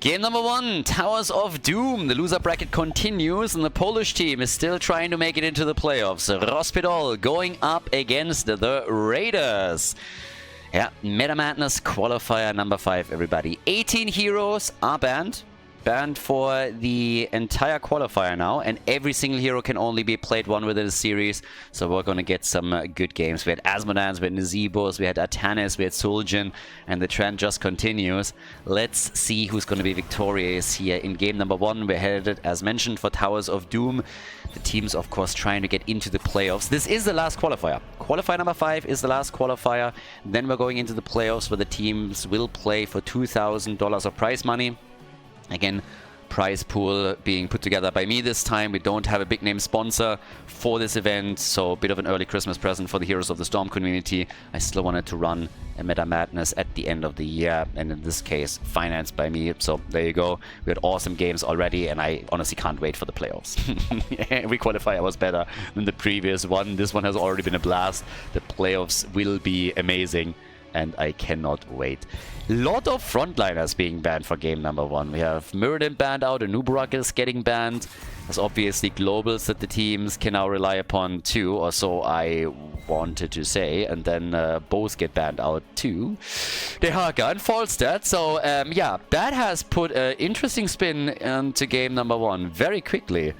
Game number 1, Towers of Doom. The loser bracket continues and the Polish team is still trying to make it into the playoffs. RossPierrDoll going up against the Raiders. Yeah, Meta Madness qualifier number 5, everybody. 18 heroes are banned. Banned for the entire qualifier now, and every single hero can only be played one within a series, so we're gonna get some good games. We had Asmodans, we had Nazibos, we had Atanis, we had Suljin, and the trend just continues. Let's see who's gonna be victorious here in game number 1. We're headed, as mentioned, for Towers of Doom. The team's, of course, trying to get into the playoffs. This is the last qualifier. Qualifier number 5 is the last qualifier. Then we're going into the playoffs where the teams will play for $2,000 of prize money. Again, prize pool being put together by me this time. We don't have a big name sponsor for this event, so a bit of an early Christmas present for the Heroes of the Storm community. I still wanted to run a Meta Madness at the end of the year, and in this case, financed by me. So there you go. We had awesome games already, and I honestly can't wait for the playoffs. Every qualifier was better than the previous one. This one has already been a blast. The playoffs will be amazing, and I cannot wait. Lot of frontliners being banned for game number 1. We have Mirrodin banned out, Anubarak is getting banned. There's obviously globals that the teams can now rely upon too, or so I wanted to say. And then both get banned out too. Dehaka and Falstad. So yeah, that has put an interesting spin into game number 1 very quickly.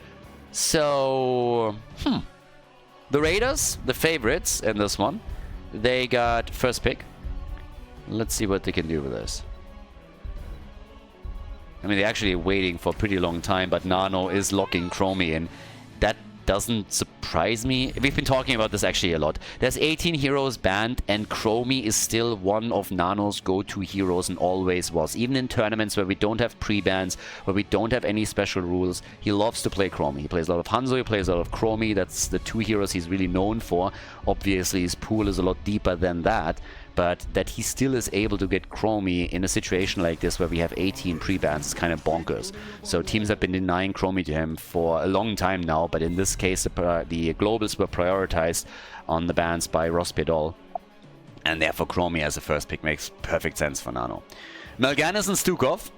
So, the Raiders, the favorites in this one, they got first pick. Let's see what they can do with this. I mean, they're actually waiting for a pretty long time, but Nano is locking Chromie in. That doesn't surprise me. We've been talking about this actually a lot. There's 18 heroes banned, and Chromie is still one of Nano's go-to heroes and always was. Even in tournaments where we don't have pre-bans, where we don't have any special rules, he loves to play Chromie. He plays a lot of Hanzo, he plays a lot of Chromie. That's the 2 heroes he's really known for. Obviously, his pool is a lot deeper than that. But that he still is able to get Chromie in a situation like this where we have 18 pre-bans is kind of bonkers. So teams have been denying Chromie to him for a long time now, but in this case the globals were prioritized on the bans by RossPierrDoll, and therefore Chromie as a first pick makes perfect sense for Nano. Mal'Ganis and Stukov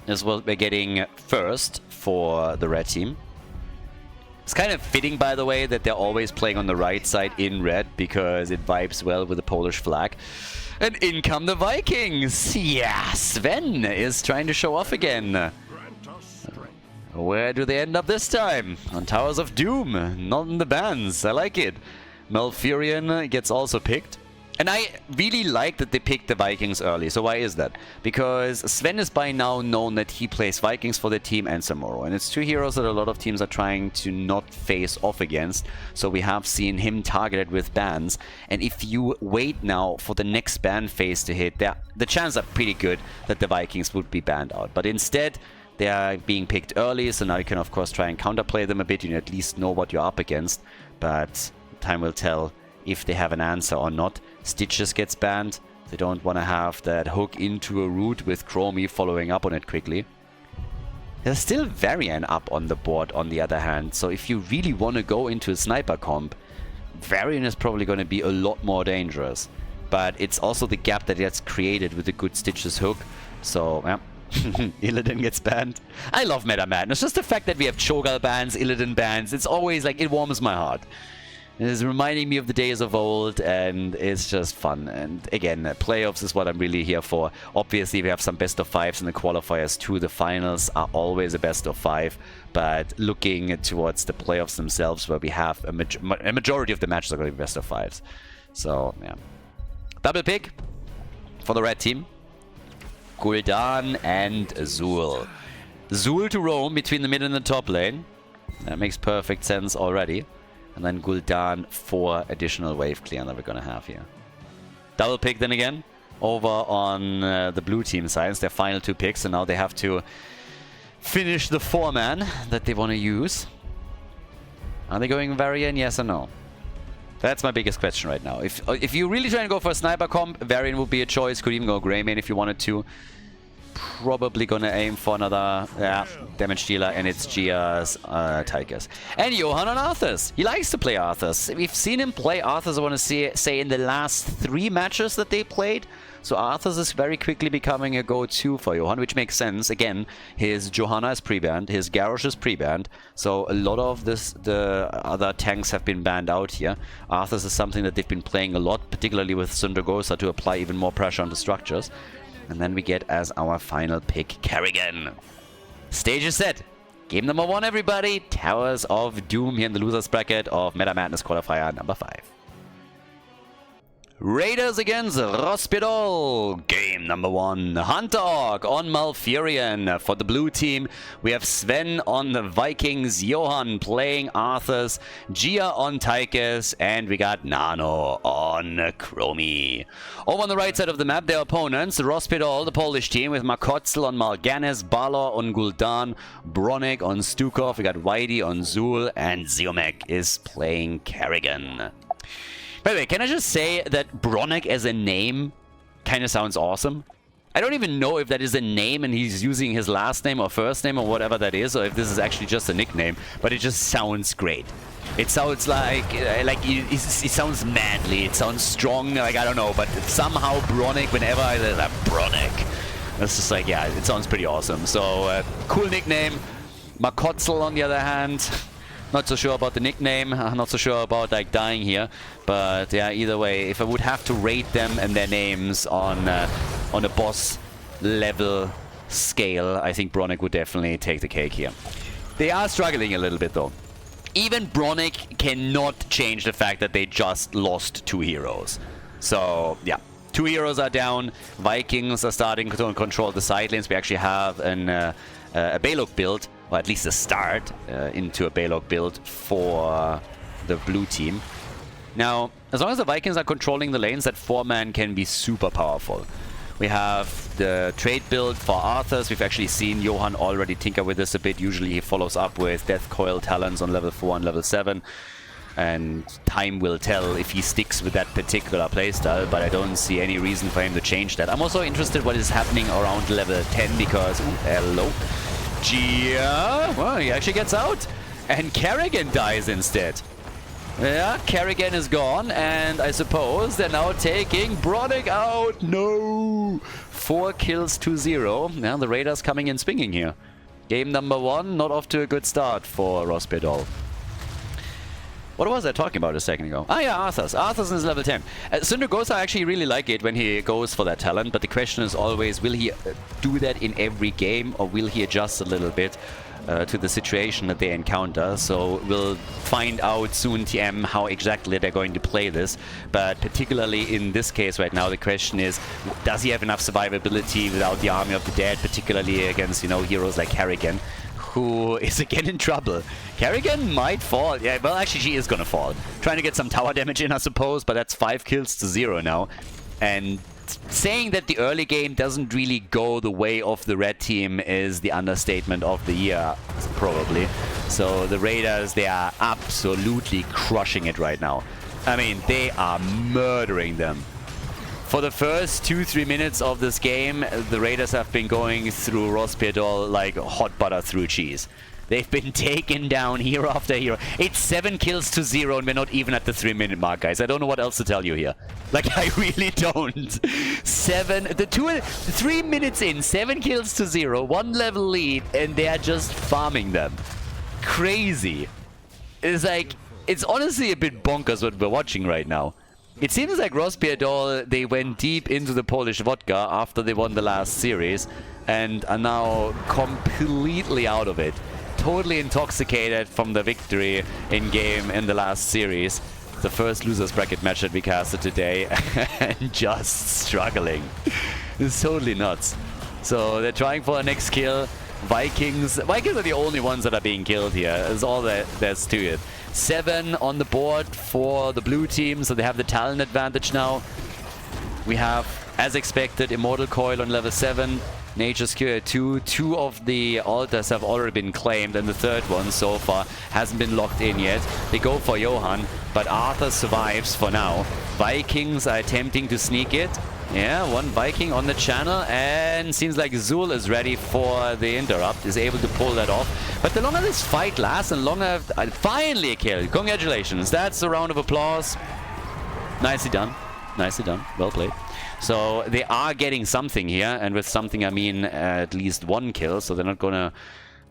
is what we're getting first for the red team. It's kind of fitting, by the way, that they're always playing on the right side in red, because it vibes well with the Polish flag. And in come the Vikings! Yeah, Sven is trying to show off again. Where do they end up this time? On Towers of Doom, not in the bans. I like it. Malfurion gets also picked. And I really like that they picked the Vikings early. So why is that? Because Sven is by now known that he plays Vikings for the team and Samuro. And it's 2 heroes that a lot of teams are trying to not face off against. So we have seen him targeted with bans. And if you wait now for the next ban phase to hit, the chances are pretty good that the Vikings would be banned out. But instead, they are being picked early. So now you can, of course, try and counterplay them a bit. You at least know what you're up against. But time will tell if they have an answer or not. Stitches gets banned. They don't want to have that hook into a root with Chromie following up on it quickly. There's still Varian up on the board on the other hand, so if you really want to go into a sniper comp, Varian is probably going to be a lot more dangerous. But it's also the gap that gets created with a good Stitches hook, so yeah. Illidan gets banned. I love Meta Madness. Just the fact that we have Cho'Gall bans, Illidan bans, it's always like, it warms my heart. It is reminding me of the days of old, and it's just fun. And again, playoffs is what I'm really here for. Obviously, we have some best of 5s in the qualifiers too. The finals are always a best of 5, but looking towards the playoffs themselves, where we have a majority of the matches are going to be best of 5s. So, yeah. Double pick for the red team. Gul'dan and Zul. Zul to roam between the mid and the top lane. That makes perfect sense already. And then Gul'dan for additional wave clear that we're going to have here. Double pick then again over on the blue team side. It's their final 2 picks, and now they have to finish the 4-man that they want to use. Are they going Varian, yes or no? That's my biggest question right now. If you're really trying to go for a sniper comp, Varian would be a choice. Could even go Greymane if you wanted to. probably gonna aim for another damage dealer, and it's Gia's Tychus. And Johan on Arthas. He likes to play Arthas. We've seen him play Arthas, I want to say, in the last 3 matches that they played. So Arthas is very quickly becoming a go-to for Johan, which makes sense. Again, his Johanna is pre-banned, his Garrosh is pre-banned, so a lot of the other tanks have been banned out here. Arthas is something that they've been playing a lot, particularly with Sundergosa, to apply even more pressure on the structures. And then we get as our final pick Kerrigan. Stage is set. Game number 1, everybody. Towers of Doom here in the losers bracket of Meta Madness qualifier number 5. Raiders against RossPierrDoll. Game number 1. Huntdog on Malfurion. For the blue team, we have Sven on the Vikings, Johan playing Arthas, Gia on Tychus, and we got Nano on Chromie. Over on the right side of the map, their opponents, RossPierrDoll, the Polish team, with Makotzel on Malganis, Balor on Gul'dan, Bronek on Stukov, we got Whitey on Zul, and Ziomek is playing Kerrigan. By the way, can I just say that Bronek as a name kind of sounds awesome? I don't even know if that is a name and he's using his last name or first name or whatever that is, or if this is actually just a nickname, but it just sounds great. It sounds like it sounds manly, it sounds strong, like I don't know, but somehow Bronek, whenever I say that, Bronek, it's just like, yeah, it sounds pretty awesome. So, cool nickname. Makotzel, on the other hand, not so sure about the nickname, not so sure about like dying here, but yeah, either way, if I would have to rate them and their names on a boss level scale, I think Bronek would definitely take the cake here. They are struggling a little bit though. Even Bronek cannot change the fact that they just lost 2 heroes. So yeah, 2 heroes are down. Vikings are starting to control the side lanes. We actually have a Balog build, or at least a start into a Balog build for the blue team. Now, as long as the Vikings are controlling the lanes, that 4-man can be super powerful. We have the trade build for Arthas. We've actually seen Johan already tinker with this a bit. Usually he follows up with Death Coil Talons on level 4 and level 7. And time will tell if he sticks with that particular playstyle, but I don't see any reason for him to change that. I'm also interested what is happening around level 10 because... Ooh, hello. Gia, well, he actually gets out, and Kerrigan dies instead. Yeah, Kerrigan is gone, and I suppose they're now taking Bronek out. No! 4 kills to 0. Now the Raiders coming in swinging here. Game number 1, not off to a good start for RossPierrDoll. What was I talking about a second ago? Ah yeah, Arthas. Arthas is level 10. Sundergosa, I actually really like it when he goes for that talent, but the question is always, will he do that in every game, or will he adjust a little bit to the situation that they encounter? So we'll find out soon, TM, how exactly they're going to play this. But particularly in this case right now, the question is, does he have enough survivability without the Army of the Dead, particularly against, you know, heroes like Kerrigan, who is again in trouble. Kerrigan might fall. Yeah, well, actually, she is gonna fall. Trying to get some tower damage in, I suppose, but that's 5 kills to 0 now. And saying that the early game doesn't really go the way of the red team is the understatement of the year, probably. So the Raiders, they are absolutely crushing it right now. I mean, they are murdering them. For the first 2-3 minutes of this game, the Raiders have been going through RossPierrDoll like hot butter through cheese. They've been taken down hero after hero. It's 7 kills to 0 and we're not even at the 3-minute mark, guys. I don't know what else to tell you here. Like, I really don't. 3 minutes in, 7 kills to 0, 1 level lead, and they are just farming them. Crazy. It's like, it's honestly a bit bonkers what we're watching right now. It seems like RossPierrDoll, they went deep into the Polish vodka after they won the last series and are now completely out of it. Totally intoxicated from the victory in the last series. The first losers bracket match that we casted today and just struggling. It's totally nuts. So they're trying for a next kill. Vikings are the only ones that are being killed here. That's all there's to it. 7 on the board for the blue team, so they have the talent advantage now. We have, as expected, Immortal Coil on level 7, Nature's Cure at 2. 2 of the altars have already been claimed, and the third one so far hasn't been locked in yet. They go for Johan, but Arthur survives for now. Vikings are attempting to sneak it. Yeah, one Viking on the channel, and seems like Zul is ready for the interrupt, is able to pull that off. But the longer this fight lasts, and longer... finally a kill. Congratulations. That's a round of applause. Nicely done. Nicely done. Well played. So they are getting something here, and with something I mean at least one kill, so they're not gonna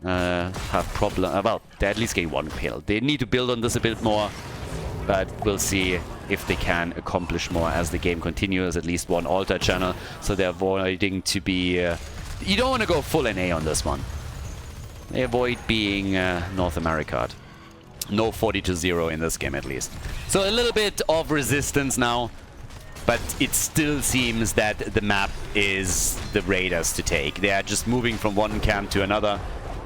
have problem. Well, they're at least getting one kill. They need to build on this a bit more, but we'll see if they can accomplish more as the game continues. At least one altar channel, so they're avoiding to be... you don't want to go full NA on this one. They avoid being North America. No 40-0 in this game at least. So a little bit of resistance now, but it still seems that the map is the Raiders to take. They are just moving from one camp to another.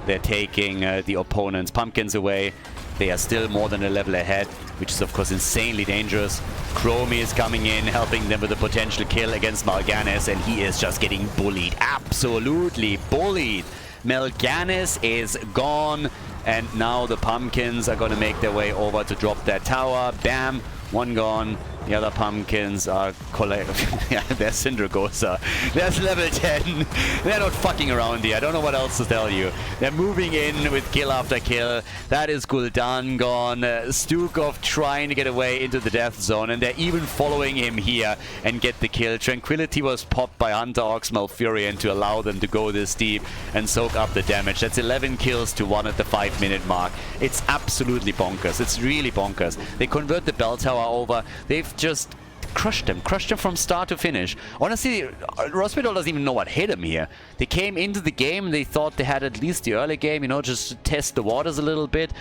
They're taking the opponent's pumpkins away. They are still more than a level ahead, which is of course insanely dangerous. Chromie is coming in, helping them with a potential kill against Mal'Ganis, and he is just getting bullied. Absolutely bullied. Mal'Ganis is gone, and now the pumpkins are going to make their way over to drop that tower. Bam, one gone. The other pumpkins are yeah, there's Syndragosa. There's level 10. They're not fucking around here. I don't know what else to tell you. They're moving in with kill after kill. That is Gul'dan gone. Stukov trying to get away into the death zone, and they're even following him here and get the kill. Tranquility was popped by Hunter Ox Malfurion to allow them to go this deep and soak up the damage. That's 11 kills to 1 at the 5-minute mark. It's absolutely bonkers. It's really bonkers. They convert the bell tower over. They've just crushed them from start to finish. Honestly, RossPierrDoll doesn't even know what hit him here. They came into the game, they thought they had at least the early game, you know, just to test the waters a little bit,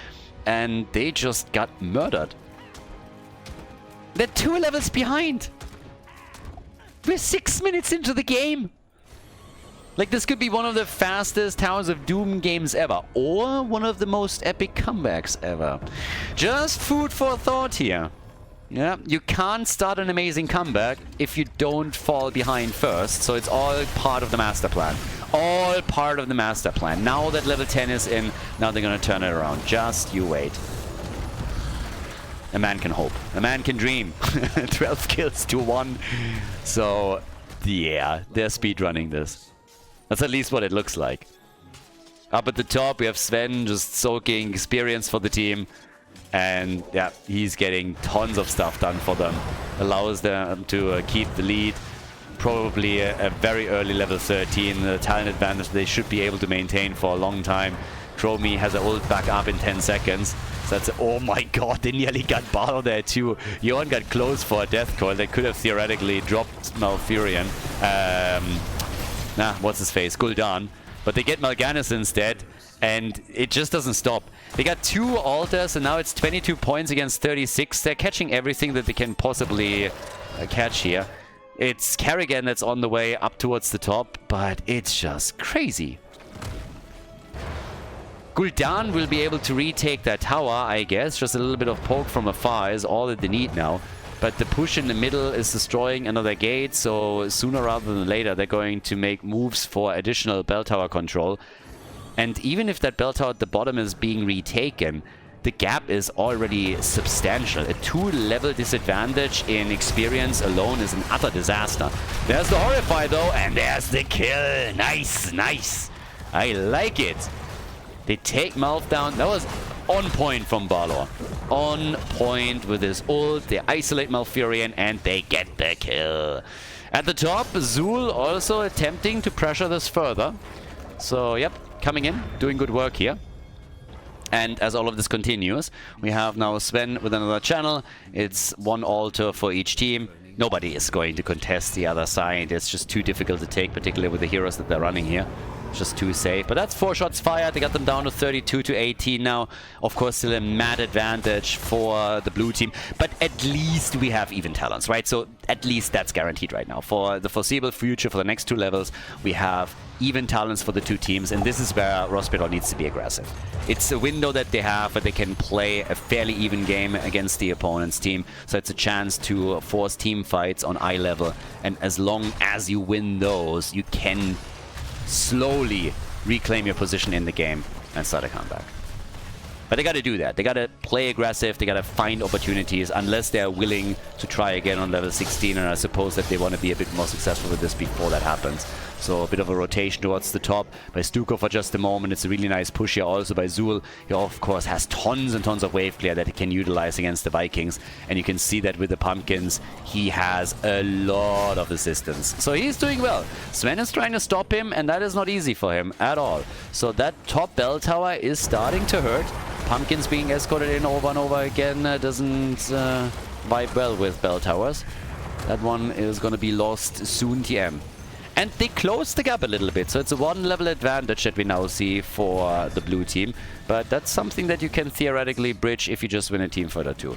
and they just got murdered. They're 2 levels behind. We're 6 minutes into the game. Like, this could be one of the fastest Towers of Doom games ever, or one of the most epic comebacks ever. Just food for thought here. Yeah, you can't start an amazing comeback if you don't fall behind first, so it's all part of the master plan. All part of the master plan. Now that level 10 is in, now they're gonna turn it around. Just you wait. A man can hope. A man can dream. 12 kills to 1. So, yeah, they're speedrunning this. That's at least what it looks like. Up at the top, we have Sven just soaking experience for the team. And yeah, he's getting tons of stuff done for them. Allows them to keep the lead. Probably a very early level 13 talent advantage they should be able to maintain for a long time. Chromie has an ult back up in 10 seconds. So that's... oh my god, they nearly got Barlow there too. Johan got close for a death coil. They could have theoretically dropped Malfurion. What's his face? Gul'dan. But they get Mal'Ganis instead. And it just doesn't stop. They got 2 altars, and now it's 22 points against 36. They're catching everything that they can possibly catch here. It's Kerrigan that's on the way up towards the top, but it's just crazy. Gul'dan will be able to retake that tower, I guess. Just a little bit of poke from afar is all that they need now. But the push in the middle is destroying another gate, so sooner rather than later they're going to make moves for additional bell tower control. And even if that bell tower at the bottom is being retaken, the gap is already substantial. A 2-level disadvantage in experience alone is an utter disaster. There's the Horrify though, and there's the kill. Nice, nice. I like it. They take Malf down. That was on point from Balor. On point with his ult. They isolate Malfurion and they get the kill. At the top, Zul also attempting to pressure this further. So, yep. Coming in, doing good work here. And as all of this continues, we have now Sven with another channel. It's 1 altar for each team. Nobody is going to contest the other side. It's just too difficult to take, particularly with the heroes that they're running here. Just too safe. But that's 4 shots fired. They got them down to 32 to 18 now. Of course, still a mad advantage for the blue team. But at least we have even talents, right? So at least that's guaranteed right now. For the foreseeable future, for the next 2 levels, we have even talents for the 2 teams. And this is where RossPierrDoll needs to be aggressive. It's a window that they have where they can play a fairly even game against the opponent's team. So it's a chance to force team fights on eye level. And as long as you win those, you can slowly reclaim your position in the game and start a comeback. But they got to do that. They got to play aggressive. They got to find opportunities unless they're willing to try again on level 16. And I suppose that they want to be a bit more successful with this before that happens. So a bit of a rotation towards the top by Stuko for just a moment. It's a really nice push here also by Zul. He of course has tons and tons of wave clear that he can utilize against the Vikings. And you can see that with the pumpkins, he has a lot of assistance. So he's doing well. Sven is trying to stop him, and that is not easy for him at all. So that top bell tower is starting to hurt. Pumpkins being escorted in over and over again doesn't vibe well with bell towers. That one is going to be lost soon, TM. And they closed the gap a little bit, so it's a one-level advantage that we now see for the blue team. But that's something that you can theoretically bridge if you just win a team fight or two.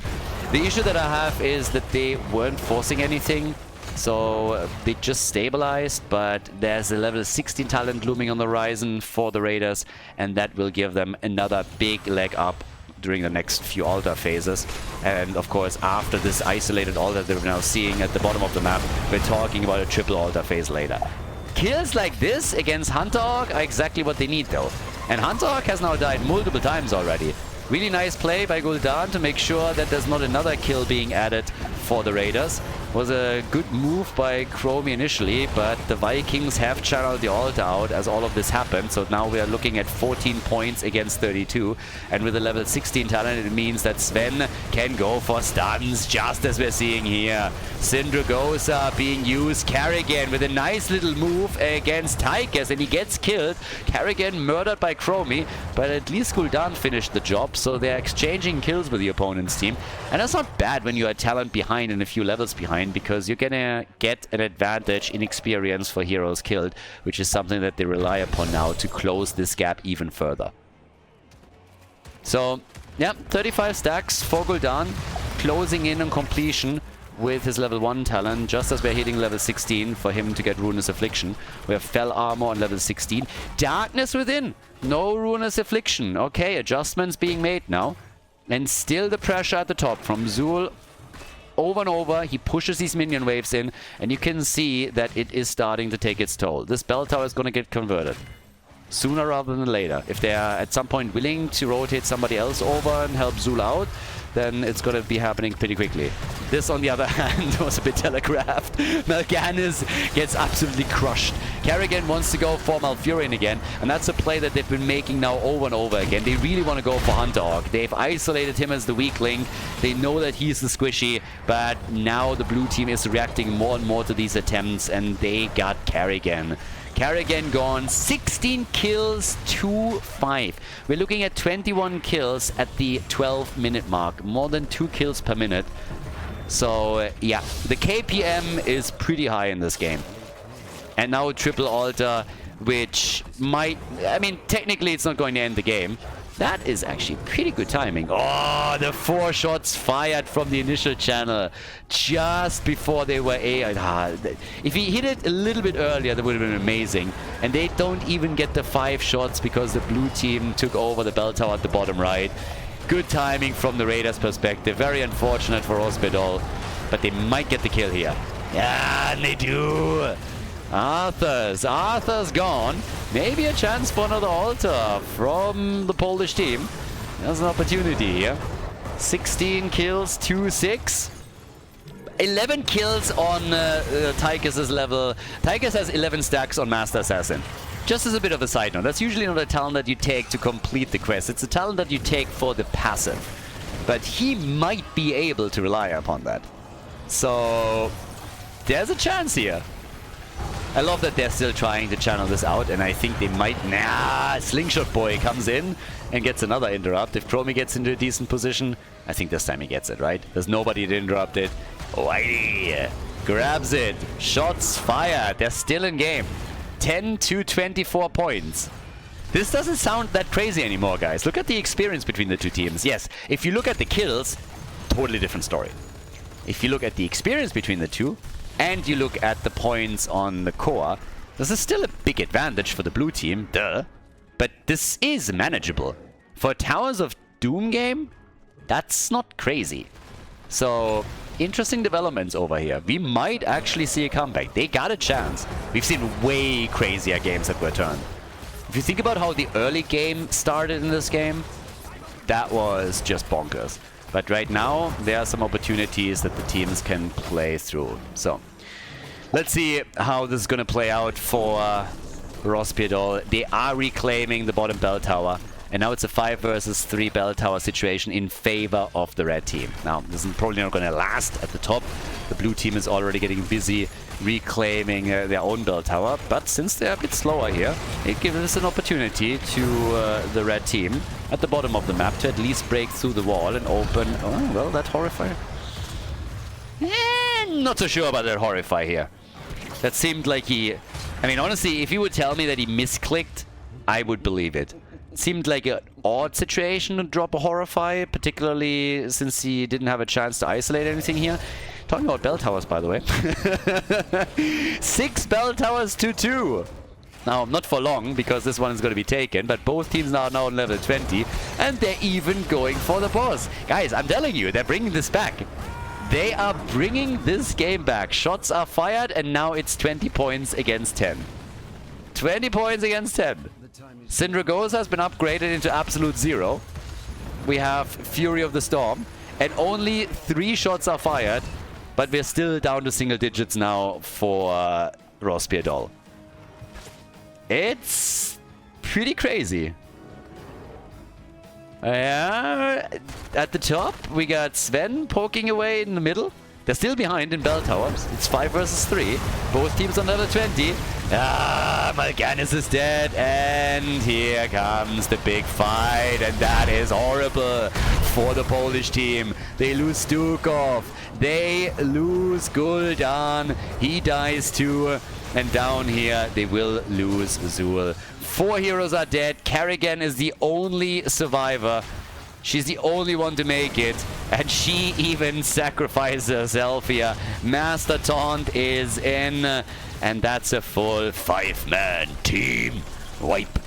The issue that I have is that they weren't forcing anything, so they just stabilized, but there's a level 16 talent looming on the horizon for the Raiders, and that will give them another big leg up during the next few altar phases. And of course, after this isolated altar that we're now seeing at the bottom of the map, we're talking about a triple altar phase later. Kills like this against Hunterhawk are exactly what they need though. And Hunterhawk has now died multiple times already. Really nice play by Gul'dan to make sure that there's not another kill being added for the Raiders. Was a good move by Chromie initially, but the Vikings have channeled the altar out as all of this happened. So now we are looking at 14 points against 32. And with a level 16 talent, it means that Sven can go for stuns, just as we're seeing here. Syndragosa being used. Karrigan with a nice little move against Tychus, and he gets killed. Karrigan murdered by Chromie, but at least Gul'dan finished the job. So they're exchanging kills with the opponent's team. And that's not bad when you're a talent behind and a few levels behind, because you're gonna get an advantage in experience for heroes killed, which is something that they rely upon now to close this gap even further. So, yeah, 35 stacks for Gul'dan, closing in on completion with his level 1 talent, just as we're hitting level 16 for him to get Ruinous Affliction. We have Fell Armor on level 16. Darkness Within! No Ruinous Affliction. Okay, adjustments being made now. And still the pressure at the top from Zul. Over and over, he pushes these minion waves in, and you can see that it is starting to take its toll. This bell tower is going to get converted sooner rather than later. If they are at some point willing to rotate somebody else over and help Zul out, then it's going to be happening pretty quickly. This, on the other hand, was a bit telegraphed. Mal'Ganis gets absolutely crushed. Karrigan wants to go for Malfurion again, and that's a play that they've been making now over and over again. They really want to go for Hunterhawk. They've isolated him as the weak link. They know that he's the squishy, but now the blue team is reacting more and more to these attempts, and they got Karrigan. Karrigan gone, 16 kills to 5. We're looking at 21 kills at the 12-minute mark, more than 2 kills per minute. So, yeah, the KPM is pretty high in this game. And now a triple altar, which might... I mean, technically it's not going to end the game. That is actually pretty good timing. Oh, the 4 shots fired from the initial channel just before they were if he hit it a little bit earlier, that would have been amazing. And they don't even get the 5 shots because the blue team took over the bell tower at the bottom right. Good timing from the Raiders' perspective. Very unfortunate for RossPierrDoll, but they might get the kill here. Yeah, and they do. Arthur's gone. Maybe a chance for another altar from the Polish team. There's an opportunity here. 16 kills, 2-6. 11 kills on Tychus's level. Tychus has 11 stacks on Master Assassin. Just as a bit of a side note, that's usually not a talent that you take to complete the quest. It's a talent that you take for the passive. But he might be able to rely upon that. So there's a chance here. I love that they're still trying to channel this out, and I think they might... Nah, Slingshot Boy comes in and gets another interrupt. If Chromie gets into a decent position, I think this time he gets it, right? There's nobody to interrupt it. Whitey grabs it. Shots fired. They're still in game. 10 to 24 points. This doesn't sound that crazy anymore, guys. Look at the experience between the two teams. Yes, if you look at the kills, totally different story. If you look at the experience between the two, and you look at the points on the core, this is still a big advantage for the blue team, duh. But this is manageable. For a Towers of Doom game, that's not crazy. So, interesting developments over here. We might actually see a comeback. They got a chance. We've seen way crazier games that were turned. If you think about how the early game started in this game, That was just bonkers. But right now, there are some opportunities that the teams can play through. So, let's see how this is going to play out for RossPierrDoll. They are reclaiming the bottom bell tower. And now it's a 5 versus 3 bell tower situation in favor of the red team. Now, this is probably not going to last at the top. The blue team is already getting busy reclaiming their own bell tower. But since they're a bit slower here, it gives us an opportunity to the red team at the bottom of the map to at least break through the wall and open... Oh, well, that Horrify. Not so sure about that Horrify here. That seemed like he... I mean, honestly, if you would tell me that he misclicked, I would believe it. Seemed like an odd situation to drop a Horrify, particularly since he didn't have a chance to isolate anything here. Talking about bell towers, by the way. 6 bell towers to 2. Now, not for long, because this one is going to be taken, but both teams are now on level 20, and they're even going for the boss. Guys, I'm telling you, they're bringing this back. They are bringing this game back. Shots are fired, and now it's 20 points against 10. 20 points against 10. Syndragosa has been upgraded into absolute 0. We have Fury of the Storm, and only 3 shots are fired, but we're still down to single digits now for RossPierrDoll. It's pretty crazy. At the top, we got Sven poking away in the middle. They're still behind in bell towers. It's 5 versus 3. Both teams on level 20. Mal'Ganis is dead. And here comes the big fight. And that is horrible for the Polish team. They lose Stukov. They lose Gul'dan. He dies too. And down here, they will lose Zul. 4 heroes are dead. Kerrigan is the only survivor. She's the only one to make it, and she even sacrificed herself here. Master Taunt is in, and that's a full 5-man team wipe.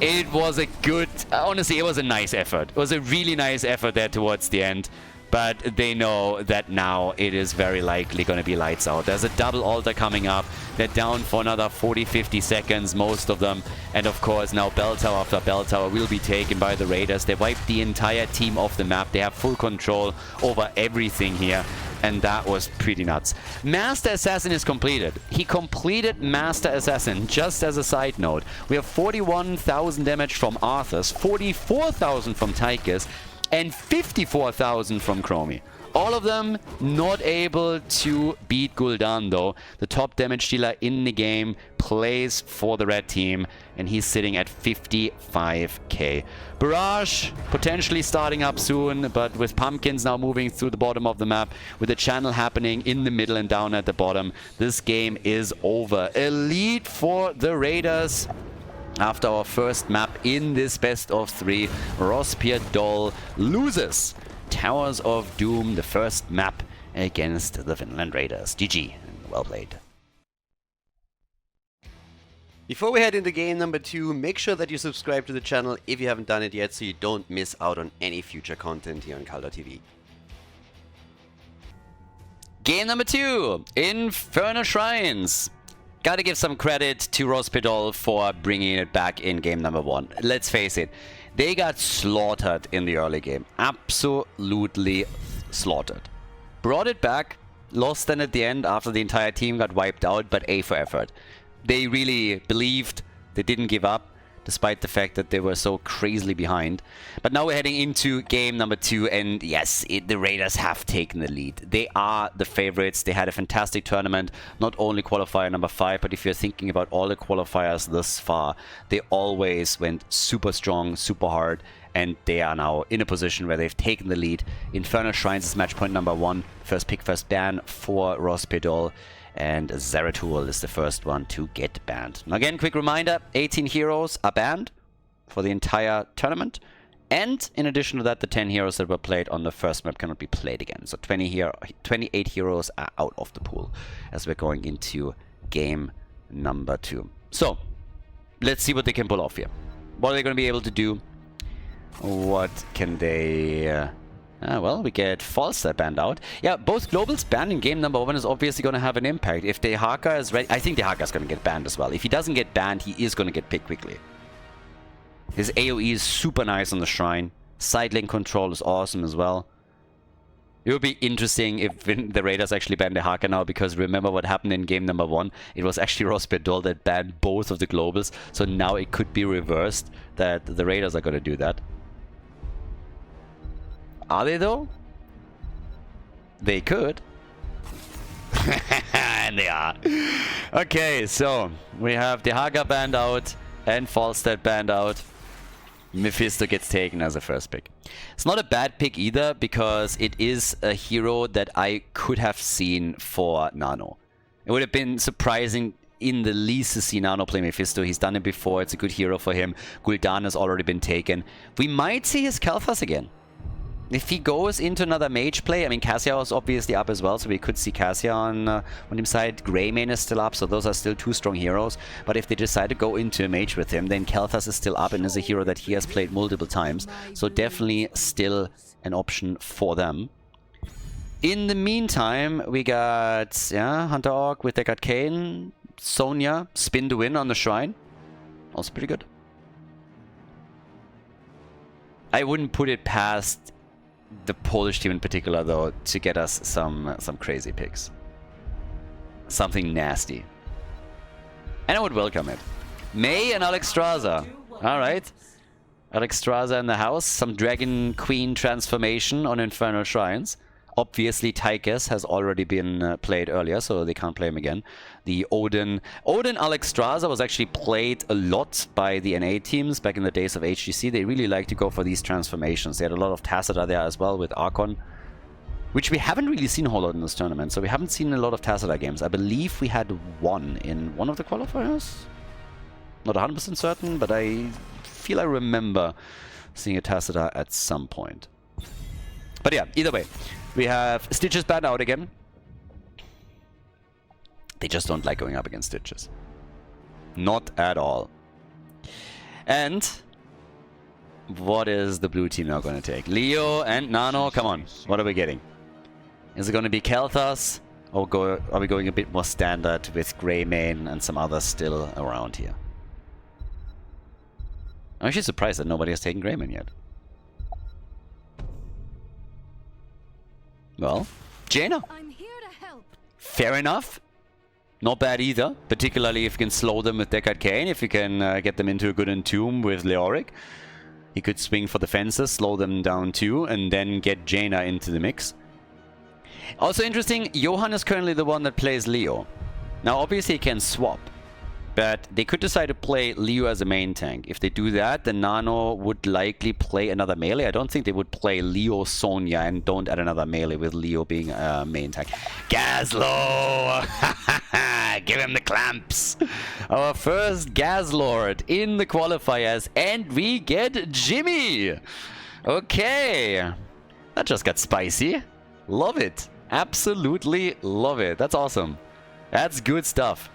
It was a good, honestly, it was a nice effort. It was a really nice effort there towards the end. But they know that now it is very likely going to be lights out. There's a double altar coming up. They're down for another 40-50 seconds, most of them. And of course, now bell tower after bell tower will be taken by the Raiders. They wiped the entire team off the map. They have full control over everything here. And that was pretty nuts. Master Assassin is completed. He completed Master Assassin, just as a side note. We have 41,000 damage from Arthas, 44,000 from Tychus, and 54,000 from Chromie. All of them not able to beat Gul'dan though. The top damage dealer in the game plays for the red team, and he's sitting at 55k. Barrage potentially starting up soon, but with Pumpkins now moving through the bottom of the map, with the channel happening in the middle and down at the bottom, this game is over. A lead for the Raiders. After our first map in this best of 3, RossPierrDoll loses Towers of Doom, the first map against the Finland Raiders. GG, and well played. Before we head into game number 2, make sure that you subscribe to the channel if you haven't done it yet, so you don't miss out on any future content here on Khaldor TV. Game number 2, Infernal Shrines. Gotta give some credit to RossPierrDoll for bringing it back in game number 1. Let's face it, they got slaughtered in the early game. Absolutely slaughtered. Brought it back, lost then at the end after the entire team got wiped out, but A for effort. They really believed, they didn't give up, despite the fact that they were so crazily behind. But now we're heading into game number 2, and yes, the Raiders have taken the lead. They are the favorites. They had a fantastic tournament, not only qualifier number 5, but if you're thinking about all the qualifiers thus far, they always went super strong, super hard, and they are now in a position where they've taken the lead. Infernal Shrines is match point number 1, first pick, first ban for RossPierrDoll. And Zeratul is the first one to get banned. Now again, quick reminder, 18 heroes are banned for the entire tournament. And in addition to that, the 10 heroes that were played on the first map cannot be played again. So 28 heroes are out of the pool as we're going into game number 2. So, let's see what they can pull off here. What are they going to be able to do? What can they... well, we get Falstad banned out. Yeah, both globals banned in game number 1 is obviously going to have an impact. If Dehaka is ready... I think Dehaka is going to get banned as well. If he doesn't get banned, he is going to get picked quickly. His AoE is super nice on the Shrine. Side lane control is awesome as well. It would be interesting if the Raiders actually ban the Haka now, because remember what happened in game number 1? It was actually RossPierrDoll that banned both of the globals, so now it could be reversed, that the Raiders are going to do that. Are they though? They could. And they are. Okay, so we have the Haka banned out and Falstad banned out. Mephisto gets taken as a first pick. It's not a bad pick either, because it is a hero that I could have seen for Nano. It would have been surprising in the least to see Nano play Mephisto. He's done it before. It's a good hero for him. Gul'dan has already been taken. We might see his Kalthas again. If he goes into another mage play, I mean, Cassia was obviously up as well, so we could see Cassia on his side. Greymane is still up, so those are still 2 strong heroes. But if they decide to go into a mage with him, then Kalthas is still up and is a hero that he has played multiple times. So definitely still an option for them. In the meantime, we got Hunter Orc with Deckard Cain, Sonya, spin to win on the Shrine. Also pretty good. I wouldn't put it past the Polish team in particular, though, to get us some crazy picks. Something nasty. And I would welcome it. May and Alexstrasza. Alright. Alexstrasza in the house. Some Dragon Queen transformation on Infernal Shrines. Obviously, Tychus has already been played earlier, so they can't play him again. The Odin Alexstrasza was actually played a lot by the NA teams back in the days of HGC. They really like to go for these transformations. They had a lot of Tacita there as well with Archon, which we haven't really seen a whole lot in this tournament. So we haven't seen a lot of Tacita games. I believe we had one in one of the qualifiers. Not 100% certain, but I feel I remember seeing a Tacita at some point. But yeah, either way. We have Stitches banned out again. They just don't like going up against Stitches. Not at all. And what is the blue team now going to take? Leo and Nano, come on. What are we getting? Is it going to be Kalthas? Or are we going a bit more standard with Greymane and some others still around here? I'm actually surprised that nobody has taken Greymane yet. Well, Jaina. I'm here to help. Fair enough. Not bad either, particularly if you can slow them with Deckard Cain, if you can get them into a good entomb with Leoric. He could swing for the fences, slow them down too, and then get Jaina into the mix. Also interesting, Johan is currently the one that plays Leo. Now obviously he can swap, but they could decide to play Leo as a main tank. If they do that, then Nano would likely play another melee. I don't think they would play Leo Sonya and don't add another melee with Leo being a main tank. Gazlo! Give him the clamps! Our first Gazlord in the qualifiers, and we get Jimmy! Okay. That just got spicy. Love it. Absolutely love it. That's awesome. That's good stuff.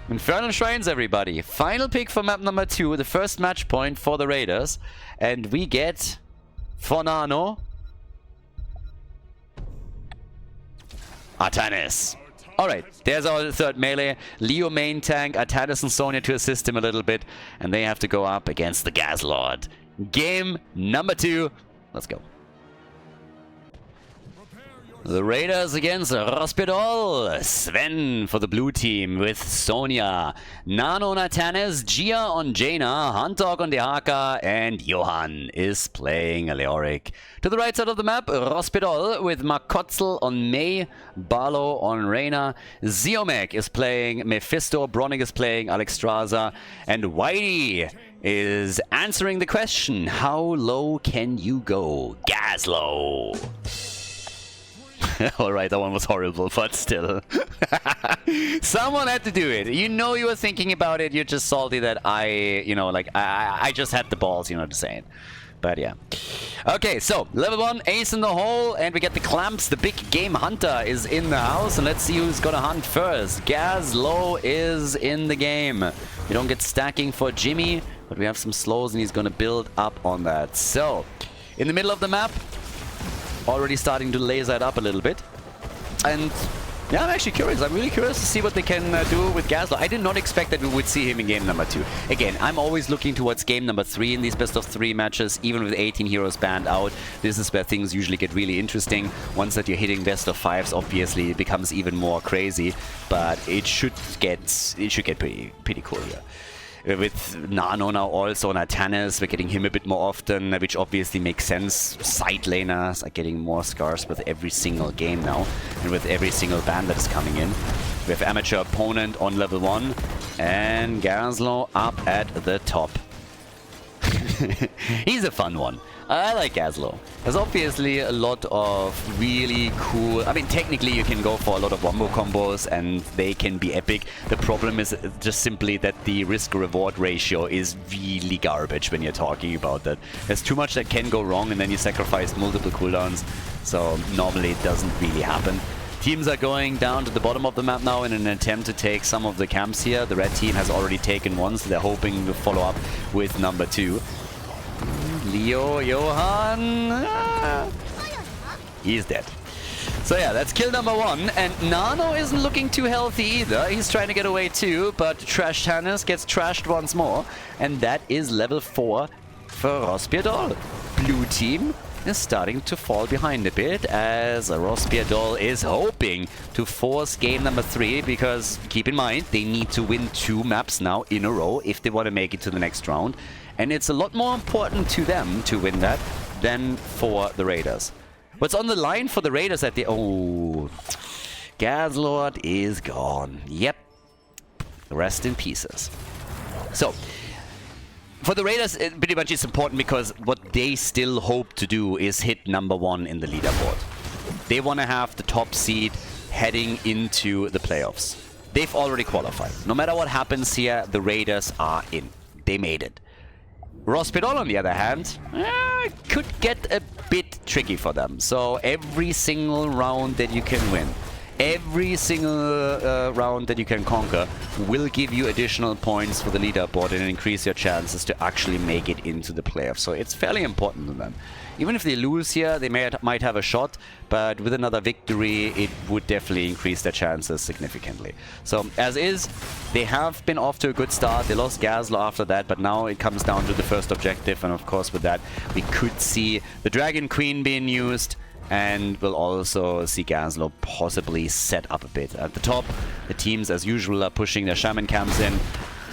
Infernal Shrines, everybody. Final pick for map number 2, the first match point for the Raiders. And we get, for Nano, Artanis. Alright, there's our third melee. Leo main tank, Artanis and Sonya to assist him a little bit. And they have to go up against the Gazlord. Game number 2. Let's go. The Raiders against RossPierrDoll. Sven for the blue team with Sonya. Nano on Artanis, Gia on Jaina, Huntok on the Haka, and Johan is playing a Leoric. To the right side of the map, RossPierrDoll with Makotzel on May, Barlow on Reyna, Ziomek is playing Mephisto, Bronick is playing Alexstrasza, and Whitey is answering the question, how low can you go? Gazlo! Alright, that one was horrible, but still. Someone had to do it. You know you were thinking about it, you're just salty that I just had the balls, to say it. But yeah. Okay, so, level 1, ace in the hole, and we get the clamps. The big game hunter is in the house, and let's see who's gonna hunt first. Gazlo is in the game. We don't get stacking for Jimmy, but we have some slows, and he's gonna build up on that. So, in the middle of the map, already starting to laser it up a little bit. And Yeah, I'm actually curious. I'm really curious to see what they can do with Khaldor. I did not expect that we would see him in game number 2. Again, I'm always looking towards game number 3 in these best-of-3 matches, even with 18 heroes banned out. This is where things usually get really interesting. Once that you're hitting best-of-5s, obviously, it becomes even more crazy. But it should get pretty cool here. With Nano now also on Atanas, we're getting him a bit more often, which obviously makes sense. Side laners are getting more scarce with every single game now, and with every single ban that is coming in. We have Amateur Opponent on level 1, and Khaldor up at the top. He's a fun one. I like Khaldor. There's obviously a lot of really cool... I mean, technically you can go for a lot of wombo combos and they can be epic. The problem is just simply that the risk-reward ratio is really garbage when you're talking about that. There's too much that can go wrong and then you sacrifice multiple cooldowns. So normally it doesn't really happen. Teams are going down to the bottom of the map now in an attempt to take some of the camps here. The red team has already taken one, so they're hoping to follow up with number 2. Leo, Johan, he's dead. So yeah, that's kill number 1, and Nano isn't looking too healthy either. He's trying to get away too, but Trash Tannis gets trashed once more, and that is level 4 for RossPierrDoll. Blue team is starting to fall behind a bit, as RossPierrDoll is hoping to force game number 3, because keep in mind, they need to win 2 maps now in a row if they want to make it to the next round. And it's a lot more important to them to win that than for the Raiders. What's on the line for the Raiders at the... Oh, Khaldor is gone. Yep. Rest in pieces. So, for the Raiders, it pretty much is important because what they still hope to do is hit number 1 in the leaderboard. They want to have the top seed heading into the playoffs. They've already qualified. No matter what happens here, the Raiders are in. They made it. RossPierrDoll, on the other hand, could get a bit tricky for them. So every single round that you can win, every single round that you can conquer will give you additional points for the leaderboard and increase your chances to actually make it into the playoffs. So it's fairly important to them. Even if they lose here, they might have a shot, but with another victory, it would definitely increase their chances significantly. So, as is, they have been off to a good start. They lost Khaldor after that, but now it comes down to the first objective, and of course with that, we could see the Dragon Queen being used, and we'll also see Khaldor possibly set up a bit. At the top, the teams, as usual, are pushing their Shaman camps in,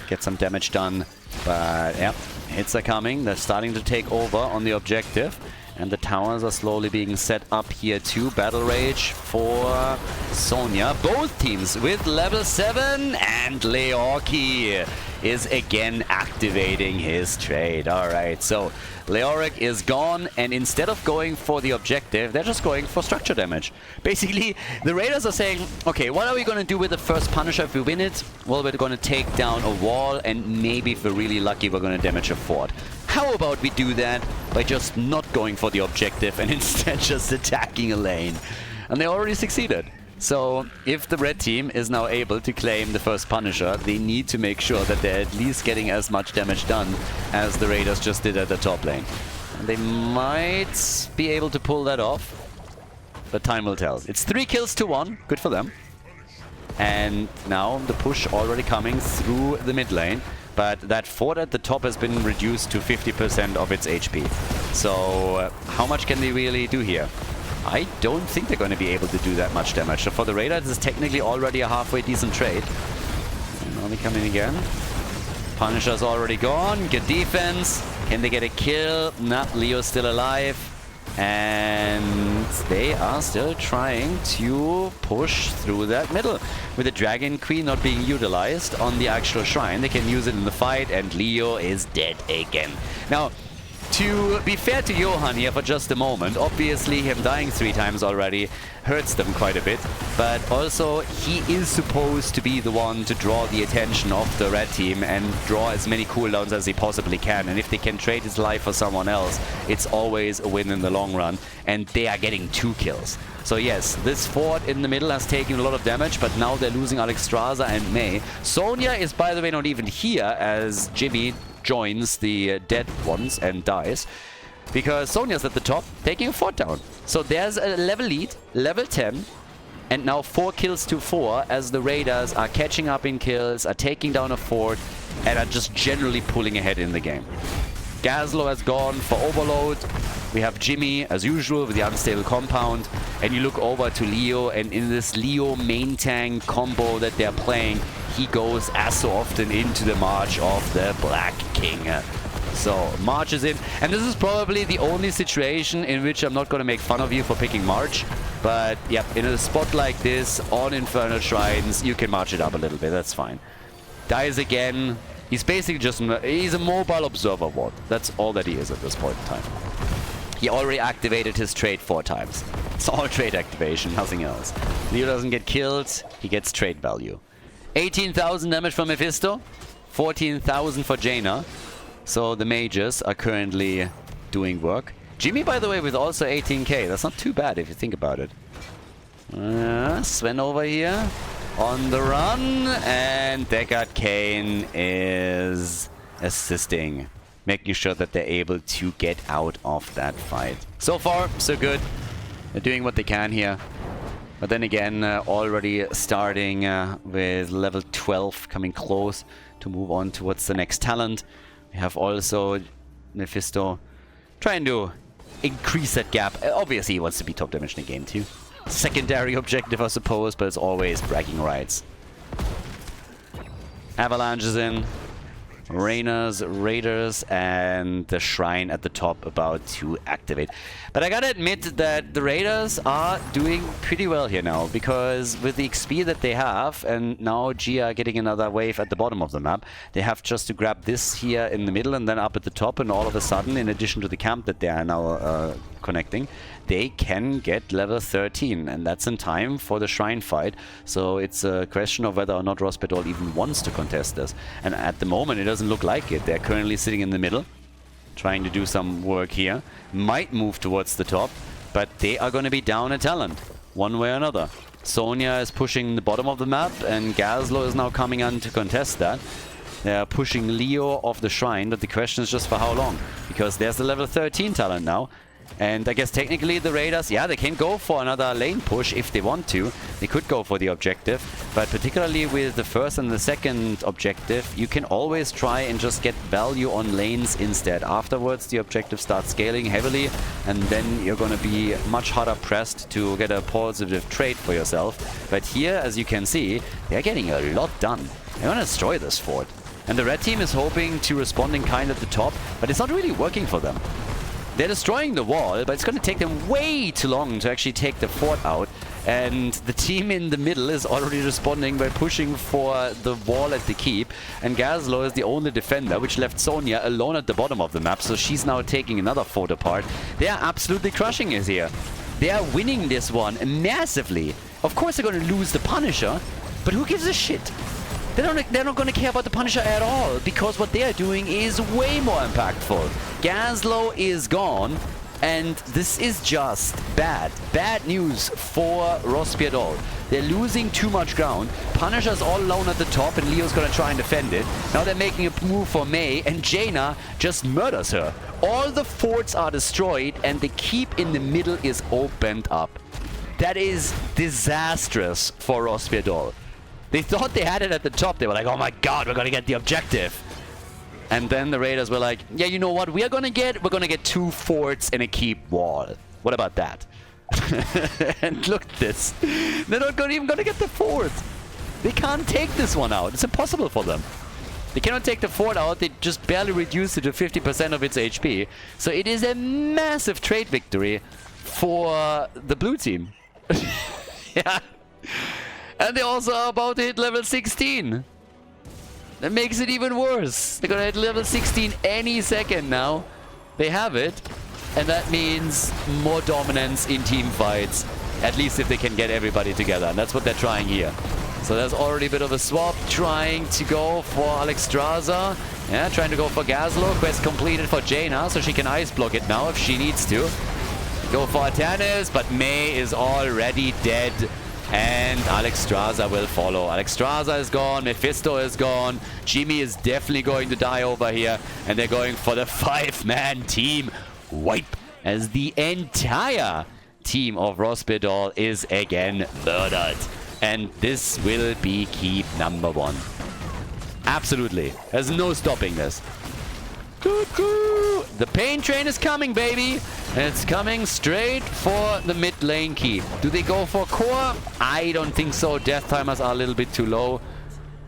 get some damage done, but yeah, hits are coming. They're starting to take over on the objective, and the towers are slowly being set up here too. Battle Rage for Sonya. Both teams with level 7, and Leorki is again activating his trade. Alright, so Leoric is gone, and instead of going for the objective, they're just going for structure damage. Basically, the Raiders are saying, okay, what are we going to do with the first Punisher if we win it? Well, we're going to take down a wall, and maybe if we're really lucky, we're going to damage a fort. How about we do that by just not going for the objective and instead just attacking a lane? And they already succeeded. So if the red team is now able to claim the first Punisher, they need to make sure that they're at least getting as much damage done as the Raiders just did at the top lane. And they might be able to pull that off, but time will tell. It's 3 kills to 1, good for them. And now the push already coming through the mid lane. But that fort at the top has been reduced to 50% of its HP. So how much can they really do here? I don't think they're going to be able to do that much damage. So for the Raiders, this is technically already a halfway decent trade. And now they come in again. Punisher's already gone. Good defense. Can they get a kill? Nah, Leo's still alive. And they are still trying to push through that middle. With the Dragon Queen not being utilized on the actual shrine, they can use it in the fight, and Leo is dead again. Now, to be fair to Johan here for just a moment, obviously him dying 3 times already hurts them quite a bit, but also he is supposed to be the one to draw the attention of the red team and draw as many cooldowns as he possibly can, and if they can trade his life for someone else, it's always a win in the long run, and they are getting 2 kills. So yes, this fort in the middle has taken a lot of damage, but now they're losing Alexstrasza and Mei. Sonya is, by the way, not even here as Jimmy joins the dead ones and dies, because Sonya's at the top taking a fort down. So there's a level lead, level 10, and now 4 kills to 4 as the Raiders are catching up in kills, are taking down a fort, and are just generally pulling ahead in the game. Gazlo has gone for overload. We have Jimmy, as usual, with the unstable compound. And you look over to Leo, and in this Leo main tank combo that they're playing, he goes, as so often, into the March of the Black King. So, March is in. And this is probably the only situation in which I'm not going to make fun of you for picking March. But, yeah, in a spot like this, on Infernal Shrines, you can march it up a little bit. That's fine. Dies again. He's basically just... He's a mobile observer ward. That's all that he is at this point in time. He already activated his trait 4 times. It's all trait activation, nothing else. Leo doesn't get killed. He gets trait value. 18,000 damage from Mephisto. 14,000 for Jaina. So the mages are currently doing work. Jimmy, by the way, with also 18k. That's not too bad if you think about it. Sven over here. On the run. And Deckard Cain is assisting. Making sure that they're able to get out of that fight. So far, so good. They're doing what they can here. But then again, already starting with level 12, coming close to move on towards the next talent. We have also Mephisto trying to increase that gap. Obviously, he wants to be top damage in the game too. Secondary objective, I suppose, but it's always bragging rights. Avalanche is in. Raiders, and the Shrine at the top about to activate. But I gotta admit that the Raiders are doing pretty well here now, because with the XP that they have, and now Gia getting another wave at the bottom of the map, they have just to grab this here in the middle and then up at the top, and all of a sudden, in addition to the camp that they are now connecting, they can get level 13, and that's in time for the Shrine fight. So it's a question of whether or not RossPierrDoll even wants to contest this. And at the moment, it doesn't look like it. They're currently sitting in the middle, trying to do some work here. Might move towards the top, but they are going to be down a talent, one way or another. Sonya is pushing the bottom of the map, and Gazlo is now coming on to contest that. They're pushing Leo off the Shrine, but the question is just for how long? Because there's the level 13 talent now. And I guess technically the Raiders, yeah, they can go for another lane push if they want to. They could go for the objective, but particularly with the first and the second objective, you can always try and just get value on lanes instead. Afterwards, the objective starts scaling heavily, and then you're going to be much harder pressed to get a positive trade for yourself. But here, as you can see, they're getting a lot done. They want to destroy this fort. And the red team is hoping to respond in kind at the top, but it's not really working for them. They're destroying the wall, but it's going to take them way too long to actually take the fort out. And the team in the middle is already responding by pushing for the wall at the keep. And Gazlo is the only defender, which left Sonya alone at the bottom of the map. So she's now taking another fort apart. They are absolutely crushing it here. They are winning this one massively. Of course they're going to lose the Punisher, but who gives a shit? They're not going to care about the Punisher at all, because what they are doing is way more impactful. Gazlo is gone, and this is just bad. Bad news for RossPierrDoll. They're losing too much ground. Punisher's all alone at the top, and Leo's going to try and defend it. Now they're making a move for Mei, and Jaina just murders her. All the forts are destroyed, and the keep in the middle is opened up. That is disastrous for RossPierrDoll. They thought they had it at the top. They were like, oh my god, we're going to get the objective. And then the Raiders were like, yeah, you know what we're going to get? We're going to get 2 forts and a keep wall. What about that? And look at this. They're not even going to get the fort. They can't take this one out. It's impossible for them. They cannot take the fort out. They just barely reduced it to 50% of its HP. So it is a massive trade victory for the blue team. Yeah. And they also are about to hit level 16. That makes it even worse. They're gonna hit level 16 any second now. They have it. And that means more dominance in team fights. At least if they can get everybody together. And that's what they're trying here. So there's already a bit of a swap. Trying to go for Alexstrasza. Yeah, trying to go for Gazlo. Quest completed for Jaina, so she can ice block it now if she needs to. Go for Atanis, but Mei is already dead. And Alexstrasza will follow. Alexstrasza is gone. Mephisto is gone. Jimmy is definitely going to die over here. And they're going for the 5-man team wipe. As the entire team of RossPierrDoll is again murdered. And this will be keep number 1. Absolutely. There's no stopping this. The pain train is coming, baby. And it's coming straight for the mid lane key. Do they go for core? I don't think so. Death timers are a little bit too low.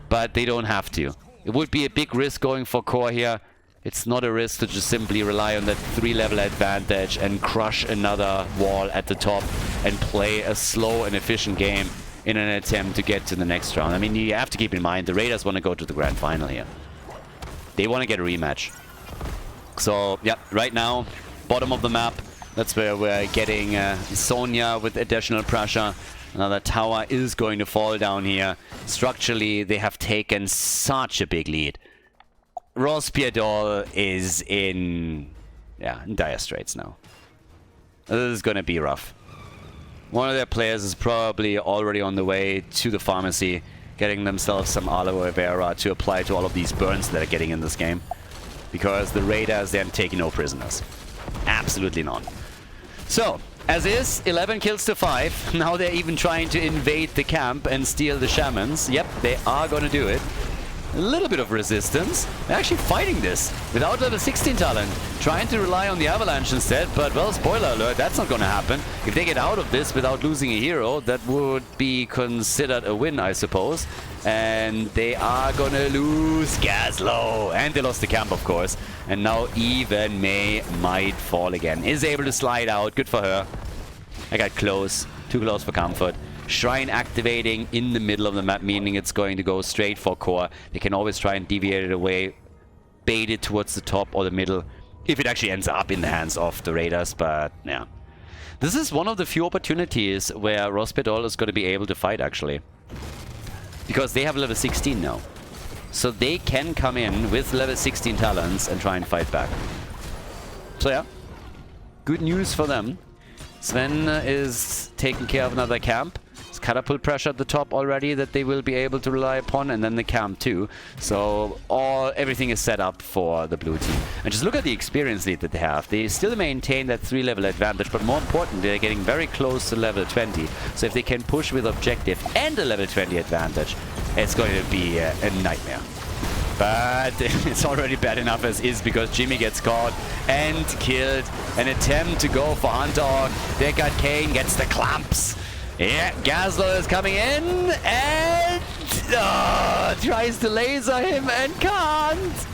But they don't have to. It would be a big risk going for core here. It's not a risk to just simply rely on that 3-level advantage and crush another wall at the top and play a slow and efficient game in an attempt to get to the next round. I mean, you have to keep in mind, the Raiders want to go to the grand final here. They want to get a rematch. So, yeah, right now, bottom of the map, that's where we're getting Sonya with additional pressure. Another tower is going to fall down here. Structurally, they have taken such a big lead. RossPierrDoll is in dire straits now. This is going to be rough. One of their players is probably already on the way to the pharmacy, getting themselves some aloe vera to apply to all of these burns that are getting in this game. Because the Raiders then take no prisoners. Absolutely none. So, as is, 11 kills to 5. Now they're even trying to invade the camp and steal the shamans. Yep, they are going to do it. A little bit of resistance. They're actually fighting this without level 16 talent. Trying to rely on the avalanche instead, but well, spoiler alert, that's not going to happen. If they get out of this without losing a hero, that would be considered a win, I suppose. And they are going to lose Gaslow. And they lost the camp, of course. And now even May might fall again. Is able to slide out. Good for her. I got close. Too close for comfort. Shrine activating in the middle of the map, meaning it's going to go straight for core. They can always try and deviate it away, bait it towards the top or the middle, if it actually ends up in the hands of the Raiders, but yeah. This is one of the few opportunities where RossPierrDoll is going to be able to fight, actually. Because they have level 16 now. So they can come in with level 16 talents and try and fight back. So yeah, good news for them. Sven is taking care of another camp. It's catapult pressure at the top already that they will be able to rely upon, and then the camp too. So everything is set up for the blue team. And just look at the experience lead that they have. They still maintain that 3-level advantage, but more important, they're getting very close to level 20. So if they can push with objective and a level 20 advantage, it's going to be a nightmare. But it's already bad enough as is, because Jimmy gets caught and killed. An attempt to go for Hunter. Deckard Kane gets the clamps. Yeah, Gaslow is coming in and tries to laser him and can't.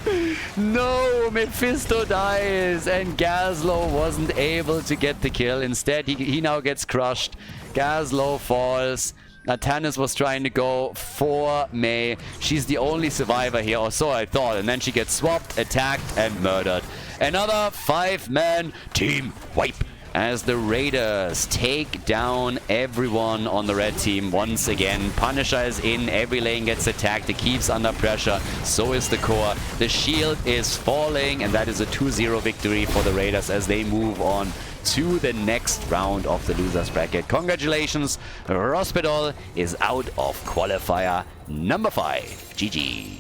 No, Mephisto dies and Gaslow wasn't able to get the kill. Instead, he now gets crushed. Gaslow falls. Atanis was trying to go for May. She's the only survivor here, or so I thought. And then she gets swapped, attacked, and murdered. Another 5-man team wipe as the Raiders take down everyone on the red team once again. Punisher is in, every lane gets attacked, it keeps under pressure, so is the core. The shield is falling, and that is a 2-0 victory for the Raiders as they move on to the next round of the losers bracket. Congratulations, RossPierrDoll is out of qualifier number 5. GG.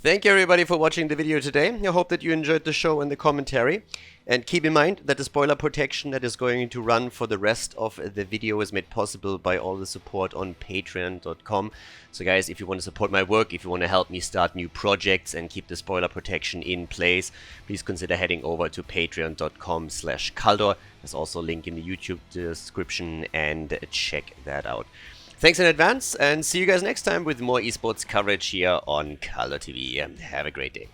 Thank you everybody for watching the video today. I hope that you enjoyed the show and the commentary. And keep in mind that the spoiler protection that is going to run for the rest of the video is made possible by all the support on patreon.com. So guys, if you want to support my work, if you want to help me start new projects and keep the spoiler protection in place, please consider heading over to patreon.com/Khaldor. There's also a link in the YouTube description, and check that out. Thanks in advance, and see you guys next time with more esports coverage here on Khaldor TV. Have a great day.